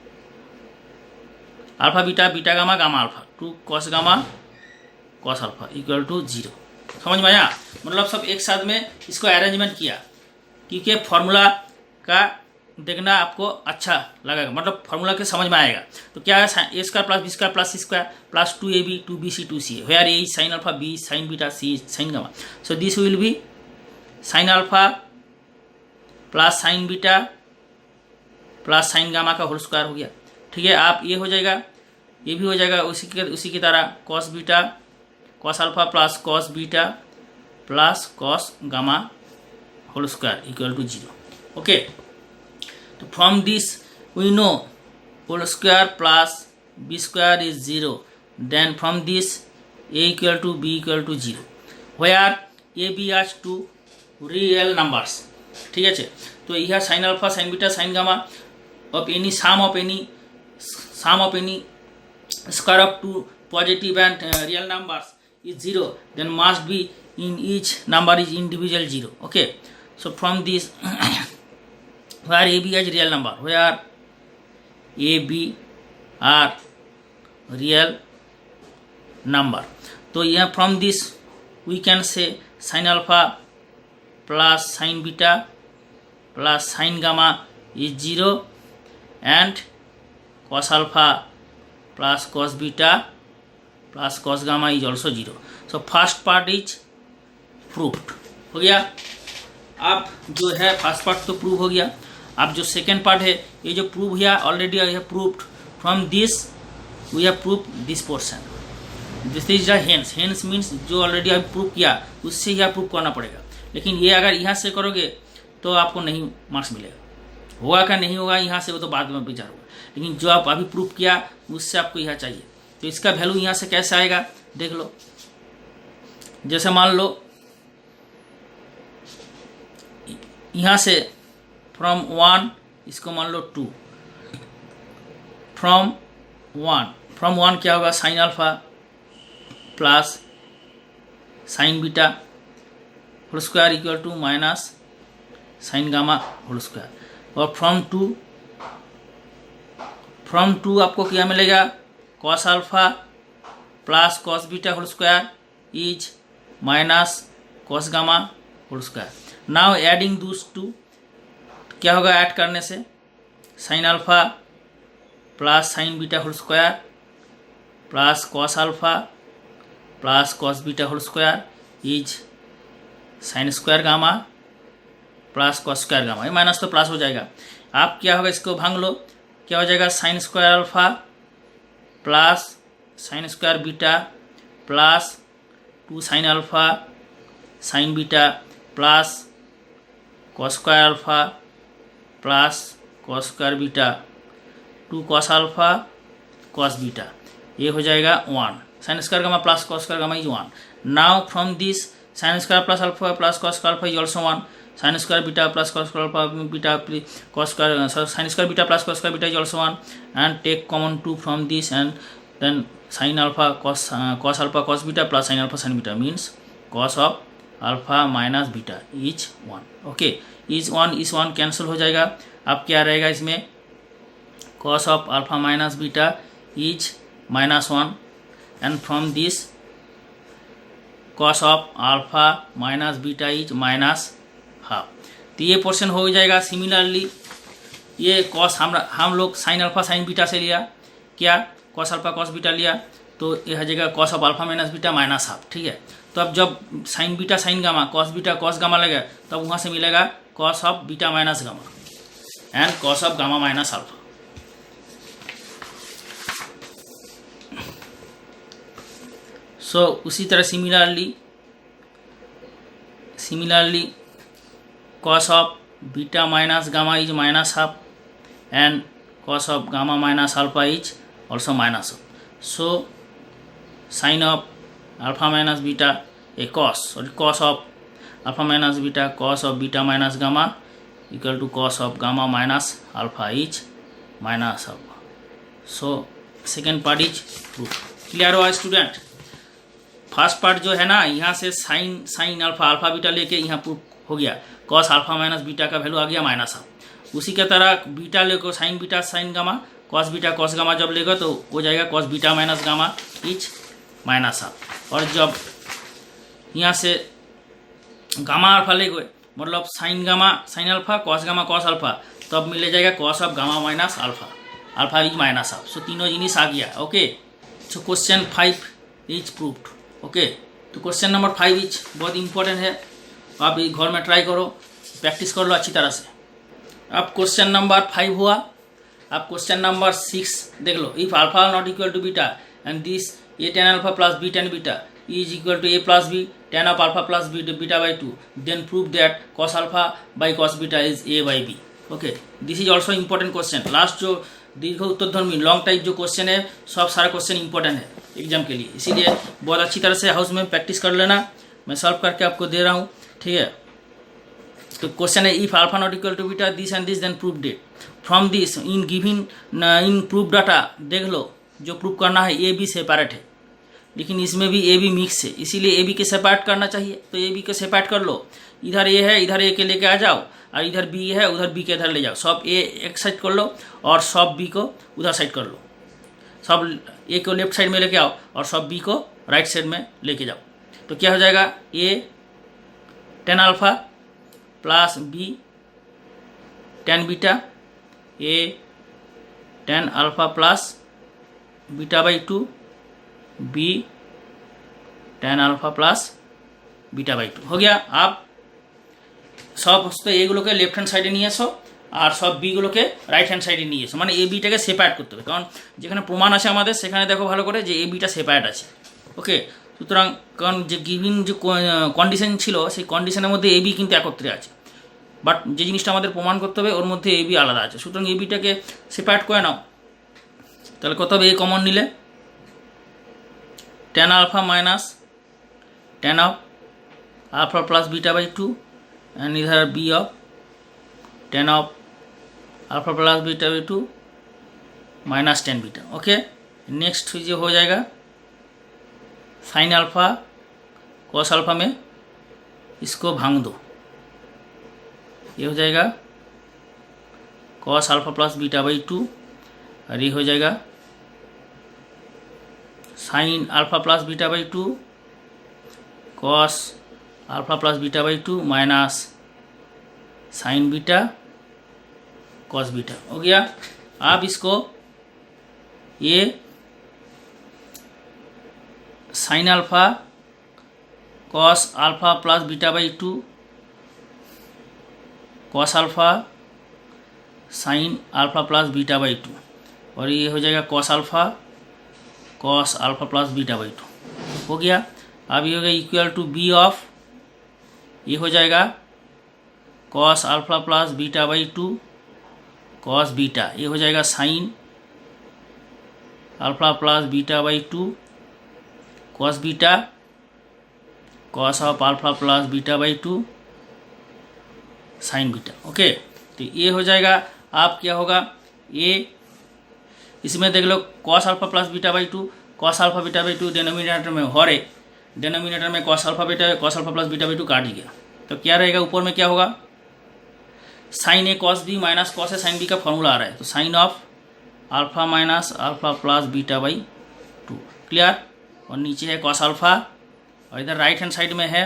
alpha beta beta gamma gamma alpha 2 cos gamma cos alpha equal to 0। समझ में आया? मतलब सब एक साथ में इसको अरेंजमेंट किया, क्योंकि फॉर्मूला का देखना आपको अच्छा लगेगा, मतलब फॉर्मूला के समझ में आएगा। तो क्या है, a square plus b square plus c square plus 2ab 2bc 2ca, where a is sine alpha, b sine beta, c sine gamma. So this will be sine alpha plus sine beta plus sine gamma का whole square हो गया। ठीक है, आप ये हो जाएगा, ये भी हो जाएगा उसी की तरह cos beta cos alpha plus cos beta plus cos gamma whole square equal to 0। Okay, तो from this we know whole square plus b square is 0, then from this a equal to b equal to 0, where a b are two real numbers. ठीक है, तो यह sine alpha sine beta sine gamma of any sum of any square of two positive and real numbers is 0, then must be in each number is individual 0. Okay, so from this where a b is real number, where a b are real number, तो यहाँ from this we can say sin alpha plus sin beta plus sin gamma is 0 and cos alpha plus cos beta plus cos gamma is also 0. So first part is proved हो गया। अब जो है first part तो prove हो गया, अब जो सेकेंड पार्ट है ये जो प्रूव हुआ already I have proved from this we have prove this portion, this is the hence. Hence means जो ऑलरेडी अभी प्रूव किया उससे ही प्रूव करना पड़ेगा, लेकिन ये अगर यहाँ से करोगे तो आपको नहीं मार्क्स मिलेगा, होगा क्या नहीं होगा यहाँ से वो तो बाद में विचार होगा, लेकिन जो आप अभी प्रूव किया उससे आपको यह चाहिए। तो इसका वैल्यू यहाँ से कैसे आएगा देख लो, जैसे मान लो यहाँ से फ्रॉम 1 इसको मान लो 2, फ्रॉम 1 क्या होगा sine alpha plus sine beta whole square equal to minus sine gamma whole square, और फ्रॉम टू आपको क्या मिलेगा cos alpha plus cos beta whole square is minus cos gamma whole square. Now adding those two क्या होगा, add करने से sine alpha plus sine beta whole square plus cos alpha plus cos beta whole square is sine square gamma plus cos square gamma, ये minus तो plus हो जाएगा। आप क्या होगा इसको भांग लो, क्या हो जाएगा sine square alpha plus sine square beta plus 2 sine alpha sine beta plus cos square alpha plus cos square beta 2 cos alpha cos beta, ये हो जाएगा 1 sign square gamma plus cos square gamma is 1। Now from this sine square plus alpha plus cos square alpha is also 1, sin square beta plus cos square alpha beta cos square sin square beta plus cos square beta is also 1, and take common 2 from this, and then sin alpha cos alpha cos beta plus sin alpha sin beta means cos of alpha minus beta is 1। Okay, is 1 cancel हो जाएगा। अब क्या रहेगा इसमें cos of alpha minus beta is -1, and from this cos of alpha minus beta is -1/2। तो ये portion हो जाएगा। सिमिलरली ये कॉस हम लोग साइन अल्फा साइन बीटा से लिया, क्या कॉस अल्फा कॉस बीटा लिया, तो ये हो जाएगा cos of alpha minus beta -1/2। ठीक है, तो अब जब sine beta sine gamma cos beta cos gamma लगेगा तब वहाँ से मिलेगा cos of beta minus gamma and cos of gamma minus alpha. So उसी तरह similarly cos of beta minus gamma is -1/2 and cos of gamma minus alpha is also -1/2. So sin of alpha minus beta cos of alpha minus beta cos of beta minus gamma equal to cos of gamma minus alpha is -alpha. So second part is proof। Clear हुआ student? First part जो है ना, यहाँ से sine alpha beta लेके यहाँ proof हो गया, कॉस अल्फा माइनस बीटा का वैल्यू आ गया -1/2, उसी के तरह बीटा लेको sine beta sine gamma, cos beta cos gamma जब लेगा तो हो जाएगा cos beta minus gamma is minus half. और जब यहाँ से गामा अल्फा ले गए मतलब sine gamma sine alpha cos gamma cos alpha, तब मिले जाएगा cos of gamma minus alpha, alpha is minus half. So तीनों जिनिस आ गया। Okay, so question 5 is proved. Okay, तो क्वेश्चन नंबर 5 इज बहुत इंपॉर्टेंट है, आप घर में ट्राई करो, प्रैक्टिस कर लो अच्छी तरह से। अब क्वेश्चन नंबर 5 हुआ। अब क्वेश्चन नंबर 6 देख लो। If alpha not equal to beta and this a tan alpha plus b tan beta is equal to a plus b tan of alpha plus beta by 2, then prove that cos alpha by cos beta is a by b. Okay, this is also important question. Last जो दीर्घ उत्तरधर्मी long type जो question है, सब सारा question important है exam के लिए, इसीलिए बहुत अच्छी तरह से हाउस में प्रैक्टिस कर लेना। मैं सॉल्व करके आपको दे रहा हूँ, ठीक है। तो क्वेश्चन है if alpha not equal to beta this and this then prove that from this in giving in proof data. देख लो जो प्रूव करना है ए बी सेपरेट है, लेकिन इसमें भी ए बी मिक्स है, इसीलिए ए बी के सेपरेट करना चाहिए। तो ए बी के सेपरेट कर लो, इधर ए है इधर ए के लेके आ जाओ, और इधर बी है उधर बी के इधर ले जाओ। सब ए एक साइड कर लो और सब बी को उधर साइड कर लो। सब ए को लेफ्ट साइड में लेके आओ और सब बी को राइट साइड में लेके जाओ। तो क्या हो जाएगा, a tan alpha plus b tan beta, a tan alpha plus beta by 2, b tan alpha plus beta by 2 हो गया। आप सब তো এগুলোকে লেফট হ্যান্ড সাইডে নিয়ে এসো আর সব বিগুলোকে রাইট হ্যান্ড সাইডে নিয়ে এসো, মানে এ বিটাকে সেপারেট করতে হবে, কারণ যেখানে প্রমাণ আছে আমাদের সেখানে দেখো ভালো করে যে এ বিটা সেপারেট আছে। ওকে, সুতরাং কারণ যে গিভিন যে কন্ডিশন ছিল সেই কন্ডিশনের মধ্যে এ বি কিন্তু একত্রে আছে, বাট যে জিনিসটা আমাদের প্রমাণ করতে হবে ওর মধ্যে এ বি আলাদা আছে। সুতরাং এ বিটাকে সেপারেট করে নাও, তাহলে কত হবে, এ কমন নিলে tan alpha minus tan of alpha plus beta by 2 and इधर b of tan of alpha plus beta by 2 minus tan beta. Okay, next जो हो जाएगा साइन अल्फा कॉस अल्फा में इसको भांग दो, ये हो जाएगा cos alpha plus beta by 2 और ये हो जाएगा sign alpha plus beta by 2 cos alpha plus beta by 2 minus sign beta cos beta हो गया। आप इसको ये sign alpha cos alpha plus beta by 2 cos alpha sign alpha plus beta by 2 और ये हो जाएगा cos alpha cos alpha plus beta by 2 हो गया। अब ये हो गया इक्वल टू बी ऑफ, ये हो जाएगा cos alpha plus beta by 2 cos beta, ये हो जाएगा sign alpha plus beta by 2 cos beta cos of alpha plus beta by 2 sign beta. Okay, तो ये हो जाएगा। आप क्या होगा, ये इसमें देख लो cos alpha plus beta by 2 cos alpha beta by 2 denominator में हो रहे, डिनोमिनेटर में cos alpha plus beta by 2 काट गया, तो क्या रहेगा ऊपर में क्या होगा, साइन ए कॉस बी माइनस कॉस ए साइन बी का फॉर्मूला आ रहा है, तो sine of alpha minus alpha plus beta by 2 clear. और नीचे है कॉस अल्फा और इधर राइट हैंड साइड में है,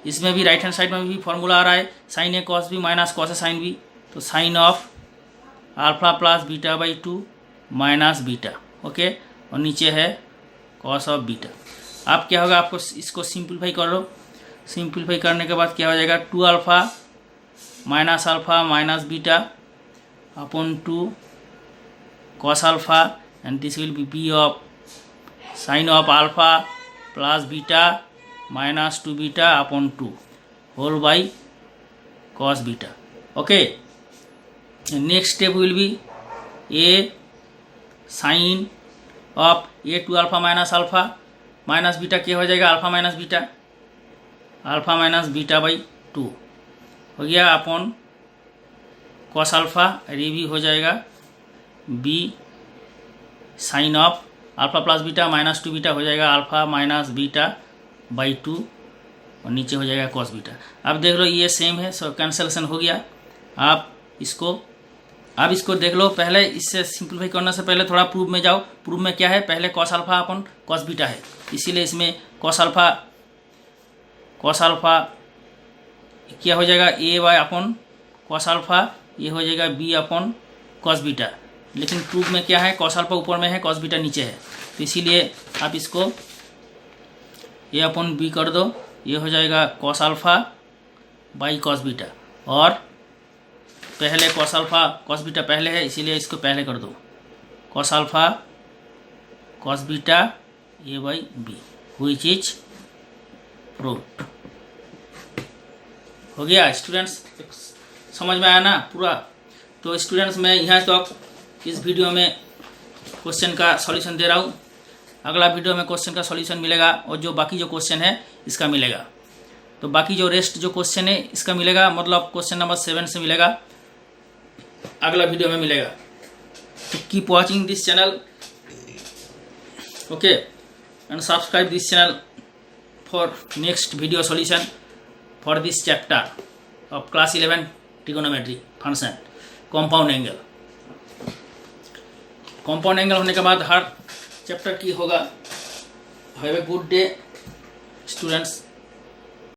इसमें भी राइट हैंड साइड में भी फॉर्मूला आ रहा है साइन ए कॉस बी माइनस कॉस ए साइन बी, तो sine of alpha plus beta by 2 minus beta. Okay, और नीचे है कॉस ऑफ बीटा। अब क्या होगा, आपको इसको सिंप्लीफाई कर लो, सिंप्लीफाई करने के बाद क्या हो जाएगा 2 alpha minus beta upon 2 cos alpha and this will be of sine of alpha plus beta minus 2 beta upon 2 whole by cos beta. Okay, next step will be a sine of a 2 alpha minus beta क्या हो जाएगा, alpha minus beta by 2 हो गया upon cos alpha, ये भी हो जाएगा B sine of alpha plus beta minus 2 beta हो जाएगा अल्फा माइनस बीटा बाई 2 और नीचे हो जाएगा कॉस बीटा। अब देख लो ये सेम है, सो कैंसलेशन हो गया। आप इसको। अब इसको देख लो, पहले इससे सिंप्लीफाई करने से पहले थोड़ा प्रूफ में जाओ। प्रूफ में क्या है, पहले cos alpha upon cos beta है, इसीलिए इसमें कॉस अल्फा क्या हो जाएगा, ए वाई अपन कॉस अल्फा, ये हो जाएगा बी अपन कॉस बीटा। लेकिन प्रूफ में क्या है, कॉस अल्फा ऊपर में है, कॉस बीटा नीचे है, तो इसीलिए आप इसको ए अपन बी कर दो, ये हो जाएगा cos alpha by cos beta. और पहले कॉस अल्फा कॉस बीटा पहले है, इसीलिए इसको पहले कर दो, cos alpha cos beta A by B, which is proved. हो गया स्टूडेंट्स, समझ में आया ना पूरा? तो स्टूडेंट्स मैं यहाँ तक इस वीडियो में क्वेश्चन का सॉल्यूशन दे रहा हूँ। अगला वीडियो में क्वेश्चन का सॉल्यूशन मिलेगा और जो बाकी जो क्वेश्चन है इसका मिलेगा। तो बाकी जो रेस्ट जो क्वेश्चन है इसका मिलेगा, मतलब क्वेश्चन नंबर 7 से मिलेगा, अगला वीडियो में मिलेगा। तो keep watching this channel, okay, and subscribe this channel for next video solution for this chapter of class 11 trigonometry function compound angle. Compound angle होने के बाद हर चैप्टर की होगा। Have a good day students.